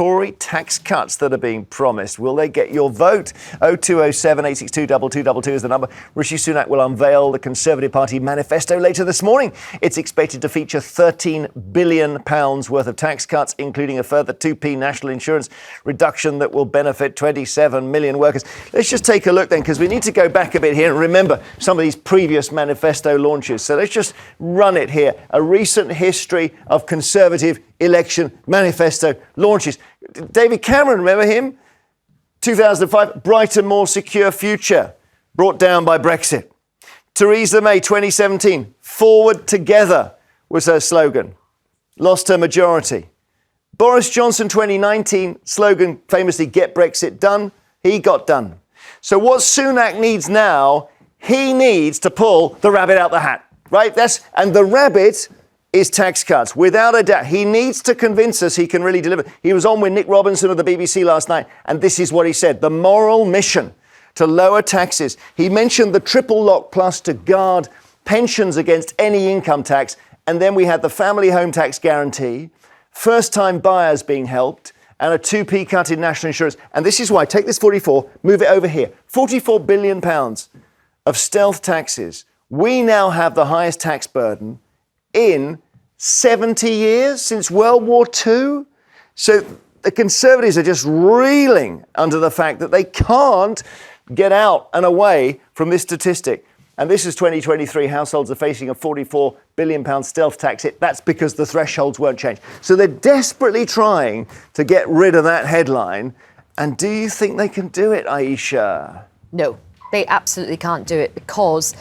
Tory tax cuts that are being promised. Will they get your vote? 0207 862 2222 is the number. Rishi Sunak will unveil the Conservative Party manifesto later this morning. It's expected to feature £13 billion worth of tax cuts, including a further 2p national insurance reduction that will benefit 27 million workers. Let's just take a look then, because we need to go back a bit here and remember some of these previous manifesto launches. So let's just run it here. A recent history of Conservative election manifesto launches. David Cameron, remember him? 2005, brighter, more secure future, brought down by Brexit. Theresa May, 2017, forward together was her slogan. Lost her majority. Boris Johnson, 2019, slogan famously, get Brexit done. He got done. So what Sunak needs now, he needs to pull the rabbit out the hat, right? And the rabbit is tax cuts, without a doubt. He needs to convince us he can really deliver. He was on with Nick Robinson of the BBC last night, and this is what he said. The moral mission to lower taxes. He mentioned the triple lock plus to guard pensions against any income tax, and then we had the family home tax guarantee, first-time buyers being helped, and a 2p cut in national insurance. And this is why, take this 44, move it over here. £44 billion of stealth taxes. We now have the highest tax burden in 70 years, since World War II. So the Conservatives are just reeling under the fact that they can't get out and away from this statistic. And this is 2023. Households are facing a £44 billion stealth tax hit. That's because the thresholds weren't changed. So they're desperately trying to get rid of that headline. And do you think they can do it, Ayesha? No, they absolutely can't do it, because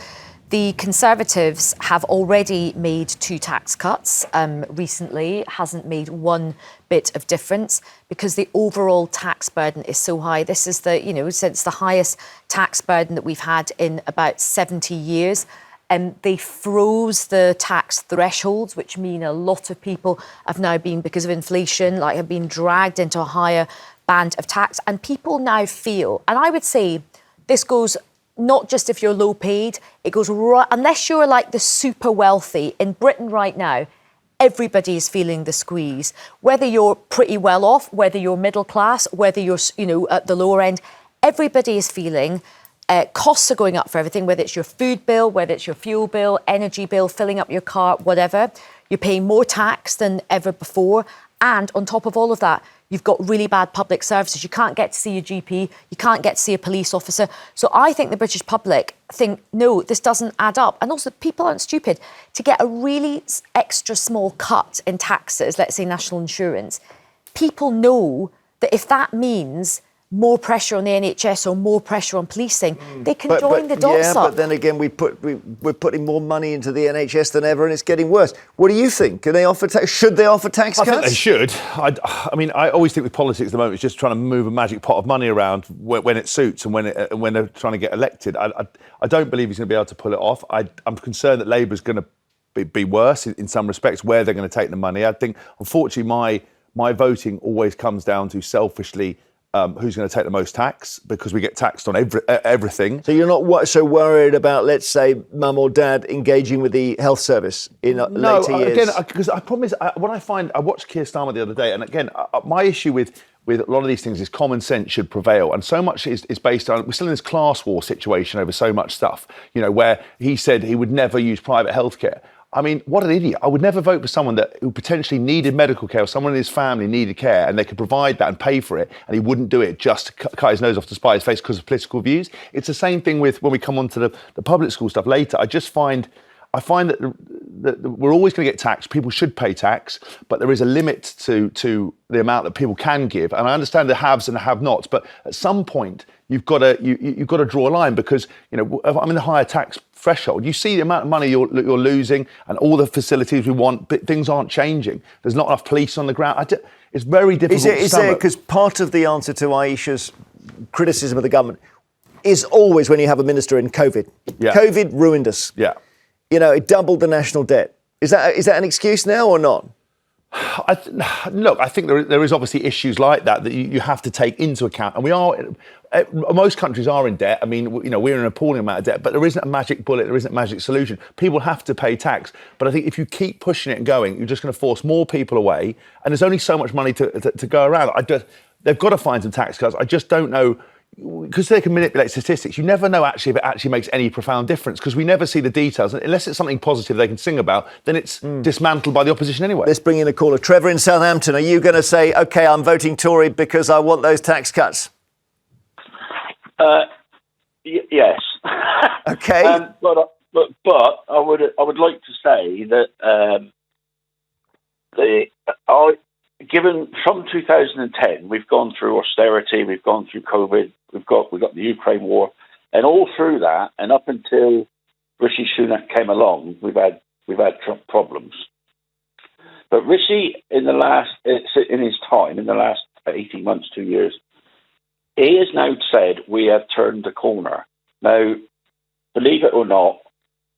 the Conservatives have already made 2 tax cuts recently. Hasn't made one bit of difference because the overall tax burden is so high. This is since the highest tax burden that we've had in about 70 years. And they froze the tax thresholds, which mean a lot of people have now been, because of inflation, have been dragged into a higher band of tax. And people now feel, and I would say this goes not just if you're low paid, it goes right, unless you're like the super wealthy. In Britain right now, everybody is feeling the squeeze. Whether you're pretty well off, whether you're middle class, whether you're, at the lower end, everybody is feeling costs are going up for everything, whether it's your food bill, whether it's your fuel bill, energy bill, filling up your car, whatever. You're paying more tax than ever before. And on top of all of that, you've got really bad public services. You can't get to see your GP. You can't get to see a police officer. So I think the British public think, no, this doesn't add up. And also, people aren't stupid. To get a really extra small cut in taxes, let's say national insurance, people know that if that means more pressure on the NHS or more pressure on policing, they can join the dots up. But then again, we're putting more money into the NHS than ever, and it's getting worse. What do you think? Can they offer should they offer tax cuts? I think they should. I always think with politics at the moment, it's just trying to move a magic pot of money around when it suits and when they're trying to get elected. I don't believe he's going to be able to pull it off. I'm concerned that Labour's going to be worse in some respects, where they're going to take the money. I think, unfortunately, my voting always comes down to selfishly who's going to take the most tax, because we get taxed on everything. So you're not so worried about, let's say, mum or dad engaging with the health service in later years? Again, because I promise, I watched Keir Starmer the other day, and again, my issue with a lot of these things is common sense should prevail, and so much is based on, we're still in this class war situation over so much stuff, where he said he would never use private healthcare. I mean, what an idiot. I would never vote for someone who potentially needed medical care, or someone in his family needed care, and they could provide that and pay for it, and he wouldn't do it just to cut his nose off to spite his face because of political views. It's the same thing with when we come on to the public school stuff later. I find that we're always going to get taxed. People should pay tax, but there is a limit to the amount that people can give. And I understand the haves and the have-nots, but at some point you've got to draw a line, because if I'm in the higher tax threshold, you see the amount of money you're losing and all the facilities we want, but things aren't changing. There's not enough police on the ground. It's very difficult to stomach. Because part of the answer to Ayesha's criticism of the government is always when you have a minister in COVID. Yeah. COVID ruined us. Yeah. It doubled the national debt. Is that an excuse now or not? Look, I think there is obviously issues like that you have to take into account, and most countries are in debt. I mean, we're in an appalling amount of debt, but there isn't a magic bullet, there isn't a magic solution. People have to pay tax, but I think if you keep pushing it and going, you're just going to force more people away, and there's only so much money to go around. They've got to find some tax cuts. I just don't know. Because they can manipulate statistics, you never know actually if it actually makes any profound difference, because we never see the details. Unless it's something positive they can sing about, then it's dismantled by the opposition anyway. Let's bring in a caller. Trevor in Southampton, are you going to say, OK, I'm voting Tory because I want those tax cuts? Yes. OK. But I would like to say that given from 2010, we've gone through austerity, we've gone through COVID, we've got the Ukraine war, and all through that, and up until Rishi Sunak came along, we've had Trump problems. But Rishi, in the last 18 months, 2 years, he has now said we have turned the corner. Now, believe it or not,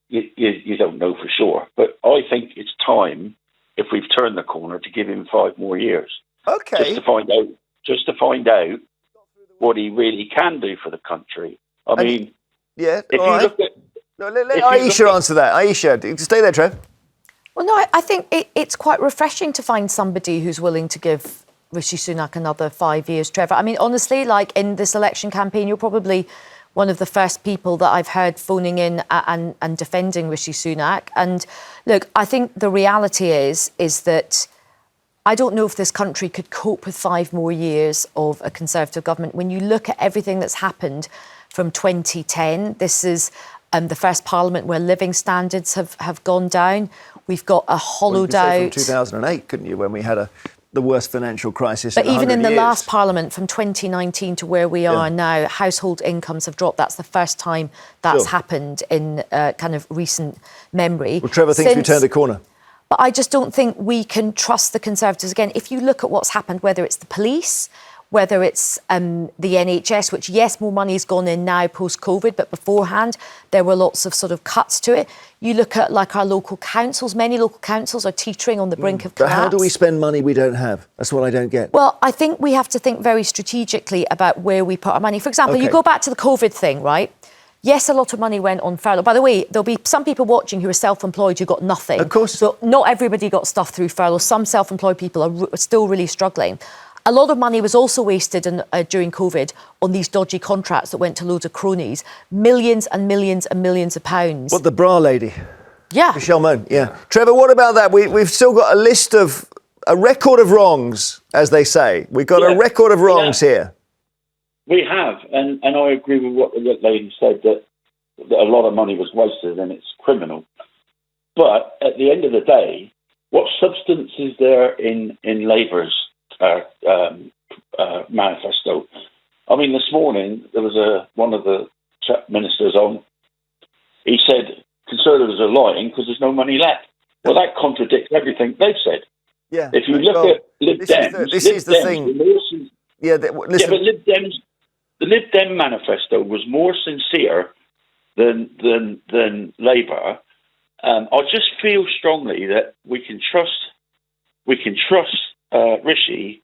you don't know for sure, but I think it's time, if we've turned the corner, to give him 5 more years. OK. Just to find out what he really can do for the country. I mean, yeah, if all you right. look at... Let Ayesha answer that. Ayesha, stay there, Trev. Well, no, I think it's quite refreshing to find somebody who's willing to give Rishi Sunak another 5 years, Trevor. I mean, honestly, like in this election campaign, you're probably one of the first people that I've heard phoning in and defending Rishi Sunak. And look, I think the reality is that I don't know if this country could cope with 5 more years of a Conservative government. When you look at everything that's happened from 2010, this is the first parliament where living standards have gone down. We've got a hollowed out... From 2008, couldn't you, when we had the worst financial crisis But in 100 even in the years. last parliament, from 2019 to where we are now, household incomes have dropped. That's the first time that's happened in kind of recent memory. Well, Trevor thinks we turned the corner. But I just don't think we can trust the Conservatives again. If you look at what's happened, whether it's the police, whether it's the NHS, which, yes, more money has gone in now post-COVID, but beforehand there were lots of sort of cuts to it. You look at, like, our local councils. Many local councils are teetering on the brink of collapse. But how do we spend money we don't have? That's what I don't get. Well, I think we have to think very strategically about where we put our money. For example, you go back to the COVID thing, right? Yes, a lot of money went on furlough. By the way, there'll be some people watching who are self-employed who got nothing. Of course. So not everybody got stuff through furlough. Some self-employed people are still really struggling. A lot of money was also wasted during COVID on these dodgy contracts that went to loads of cronies. Millions and millions and millions of pounds. What, the bra lady? Yeah. Michelle Moan, yeah. Trevor, what about that? We've still got a record of wrongs, as they say. We've got a record of wrongs here. We have, and I agree with what the lady said, that a lot of money was wasted and it's criminal. But at the end of the day, what substance is there in Labour's manifesto? I mean, this morning there was one of the ministers on. He said Conservatives are lying because there's no money left. Well, that contradicts everything they've said. Yeah. If you look at Lib Dems, this is the thing. But the Lib Dem manifesto was more sincere than Labour. I just feel strongly that we can trust Rishi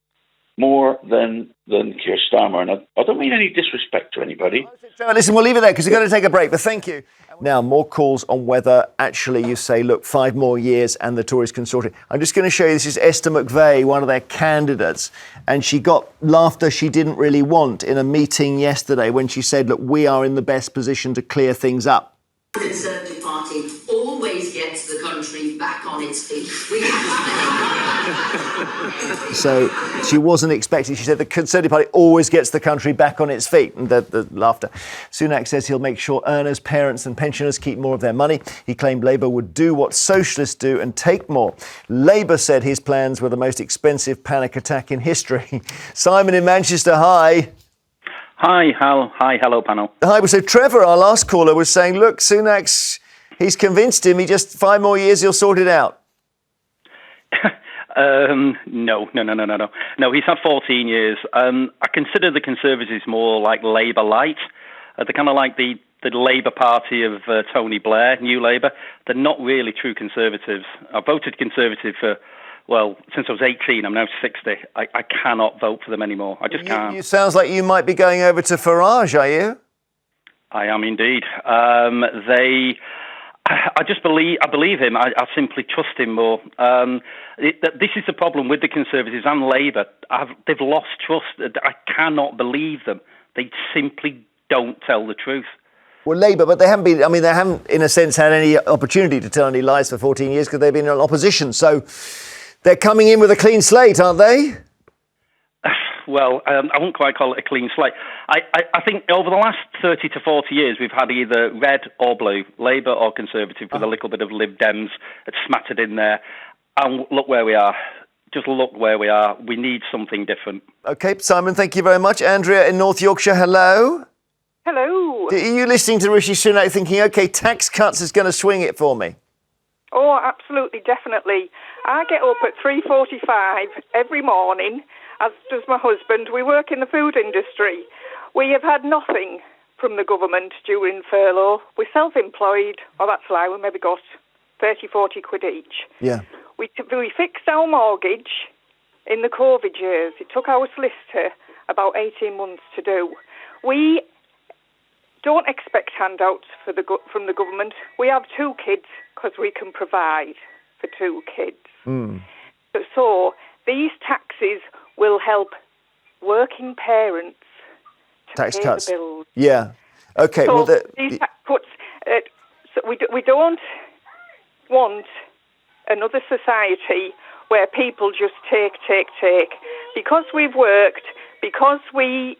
more than Keir Starmer, and I don't mean any disrespect to anybody. Listen, we'll leave it there because we're going to take a break, but thank you. Now, more calls on whether actually you say, look, 5 more years and the Tories can sort it. I'm just going to show you, this is Esther McVeigh, one of their candidates, and she got laughter she didn't really want in a meeting yesterday when she said, look, we are in the best position to clear things up. The Conservative Party always gets the country back on its feet. So she wasn't expecting. She said the Conservative Party always gets the country back on its feet. And the laughter. Sunak says he'll make sure earners, parents and pensioners keep more of their money. He claimed Labour would do what socialists do and take more. Labour said his plans were the most expensive panic attack in history. Simon in Manchester, hi. Hi, hello, panel. Hi, so Trevor, our last caller, was saying, look, Sunak's, he's convinced him, he just 5 more years, he'll sort it out. No. No, he's had 14 years. I consider the Conservatives more like Labour light. They're kind of like the Labour Party of Tony Blair, New Labour. They're not really true Conservatives. I voted Conservative for well, since I was 18, I'm now 60. I cannot vote for them anymore. I just can't. You sounds like you might be going over to Farage, are you? I am indeed. I just believe him. I simply trust him more. This is the problem with the Conservatives and Labour. They've lost trust. I cannot believe them. They simply don't tell the truth. Well, Labour, but they haven't, in a sense, had any opportunity to tell any lies for 14 years because they've been in opposition. So they're coming in with a clean slate, aren't they? Well, I wouldn't quite call it a clean slate. I think over the last 30 to 40 years, we've had either red or blue, Labour or Conservative, with a little bit of Lib Dems smattered in there. And look where we are. Just look where we are. We need something different. OK, Simon, thank you very much. Andrea in North Yorkshire, hello. Hello. Are you listening to Rishi Sunak thinking, OK, tax cuts is going to swing it for me? Oh, absolutely, definitely. I get up at 3:45 every morning, as does my husband. We work in the food industry. We have had nothing from the government during furlough. We're self-employed. Oh, that's a lie. We maybe got 30, 40 quid each. Yeah. We fixed our mortgage in the COVID years. It took our solicitor about 18 months to do. We don't expect handouts from the government. We have 2 kids because we can provide for 2 kids. So these taxes will help working parents to tax pay cuts. the bills. Yeah. OK. So well, these tax cuts, so we don't want another society where people just take. Because we've worked, because we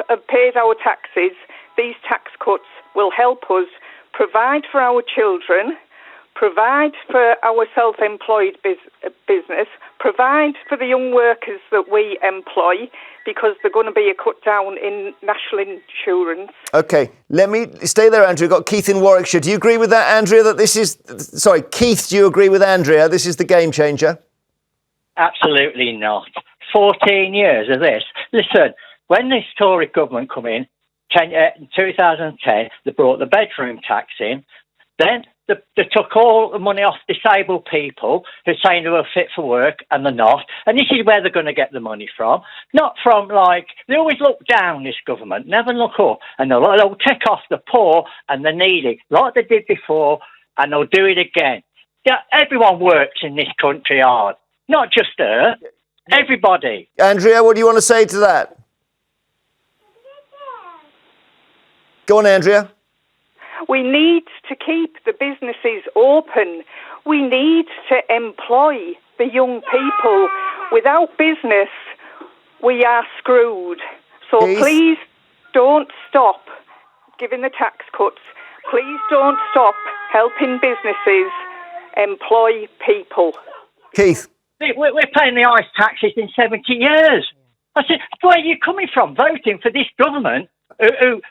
have paid our taxes, these tax cuts will help us provide for our children, provide for our self-employed business, provide for the young workers that we employ, because they're going to be a cut down in national insurance. OK, let me stay there, Andrea. We've got Keith in Warwickshire. Do you agree with that, Andrea, that this is... Sorry, Keith, do you agree with Andrea? This is the game changer? Absolutely not. 14 years of this. Listen, when this Tory government come in 2010, they brought the bedroom tax in. Then they took all the money off disabled people who are saying they were fit for work and they're not. And this is where they're going to get the money from. Not from, they always look down, this government, never look up. And they'll take off the poor and the needy, like they did before, and they'll do it again. Yeah, everyone works in this country hard. Not just her, everybody. Andrea, what do you want to say to that? Go on, Andrea. We need to keep the businesses open. We need to employ the young people. Without business, we are screwed. So please don't stop giving the tax cuts. Please don't stop helping businesses employ people. Keith. We're paying the ICE taxes in 70 years. I said, where are you coming from, voting for this government who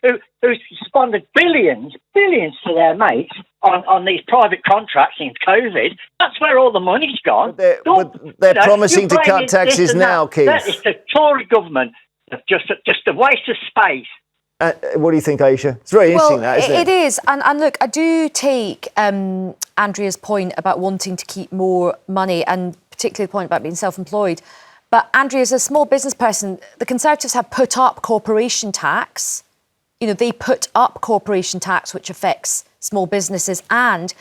squandered billions to their mates on these private contracts in COVID? That's where all the money's gone. They're promising to cut taxes now, Keith. That is the Tory government. Just a waste of space. What do you think, Ayesha? It's very interesting, that, isn't it? It is. And look, I do take Andrea's point about wanting to keep more money, and particularly the point about being self-employed. But Andrea, as a small business person, the Conservatives have put up corporation tax. You know, they put up corporation tax, which affects small businesses. And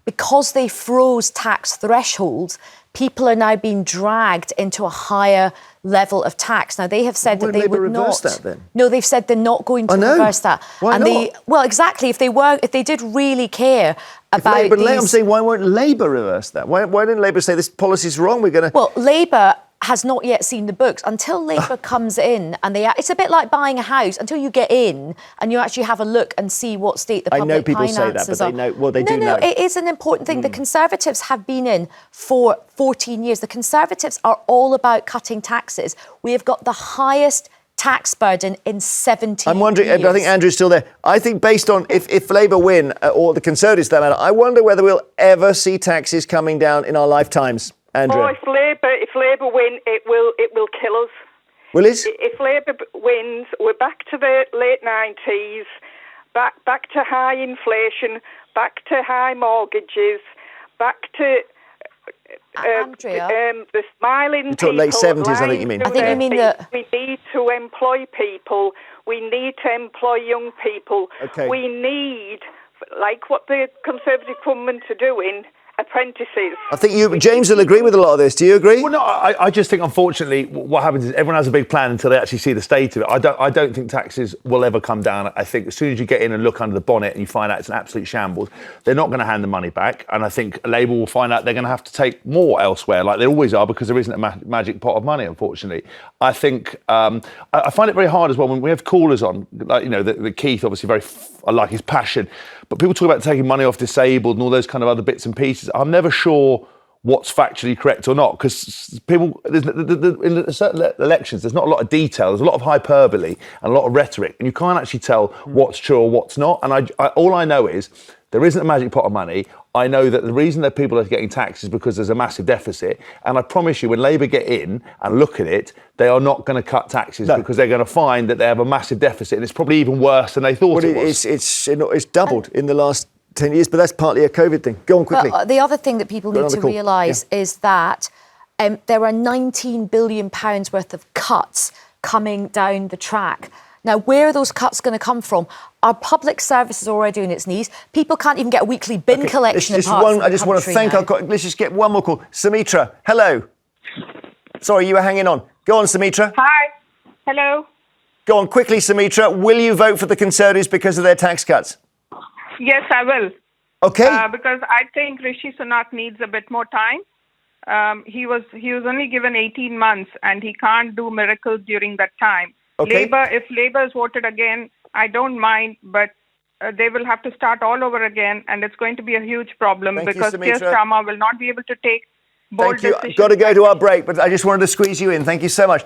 because they froze tax thresholds, people are now being dragged into a higher level of tax. Now, they have said that they would not. That, then? No, they've said they're not going to reverse that. Why not? Well, exactly. If they did really care about these... I'm saying, why won't Labour reverse that? Why didn't Labour say this policy's wrong? We're going to... Well, Labour has not yet seen the books. Until Labour comes in and it's a bit like buying a house. Until you get in and you actually have a look and see what state the public finances are. I know people say that, but they know. Well, they do know. No, it is an important thing. The Conservatives have been in for 14 years. The Conservatives are all about cutting taxes. We have got the highest tax burden in 70 I'm wondering, years. I think Andrew's still there. I think based on if Labour win, or the Conservatives, that matter, I wonder whether we'll ever see taxes coming down in our lifetimes, Andrew. Oh, if Labour win, it will kill us. Will it? If Labour wins, we're back to the late 90s, back to high inflation, back to high mortgages, back to Andrea? The smiling people. Late 70s, I think you mean. I think you mean that we need to employ people. We need to employ young people. Okay. We need, like what the Conservative government are doing, apprentices. I think James will agree with a lot of this. Do you agree? Well, no, I just think, unfortunately, what happens is everyone has a big plan until they actually see the state of it. I don't think taxes will ever come down. I think as soon as you get in and look under the bonnet and you find out it's an absolute shambles, they're not going to hand the money back. And I think Labour will find out they're going to have to take more elsewhere, like they always are, because there isn't a magic pot of money, unfortunately. I think I find it very hard as well when we have callers on, like, you know, the Keith, obviously I like his passion, but people talk about taking money off disabled and all those kind of other bits and pieces. I'm never sure what's factually correct or not, because people, in certain elections, there's not a lot of detail, there's a lot of hyperbole and a lot of rhetoric, and you can't actually tell what's true or what's not. And all I know is there isn't a magic pot of money. I know that the reason that people are getting taxed is because there's a massive deficit. And I promise you, when Labour get in and look at it, they are not going to cut taxes because they're going to find that they have a massive deficit, and it's probably even worse than they thought it was. It's doubled in the last 10 years, but that's partly a COVID thing. Go on quickly. But the other thing that people need to realise is that there are £19 billion worth of cuts coming down the track. Now, where are those cuts going to come from? Our public service is already on its knees. People can't even get a weekly bin collection. I just want to thank let's just get one more call. Sumitra, hello. Sorry, you were hanging on. Go on, Sumitra. Hi. Hello. Go on, quickly, Sumitra. Will you vote for the Conservatives because of their tax cuts? Yes, I will. Okay. Because I think Rishi Sunak needs a bit more time. He was only given 18 months, and he can't do miracles during that time. Okay. If Labour is voted again, I don't mind, but they will have to start all over again, and it's going to be a huge problem because Keir Starmer will not be able to take bold decisions. Got to go to our break, but I just wanted to squeeze you in. Thank you so much.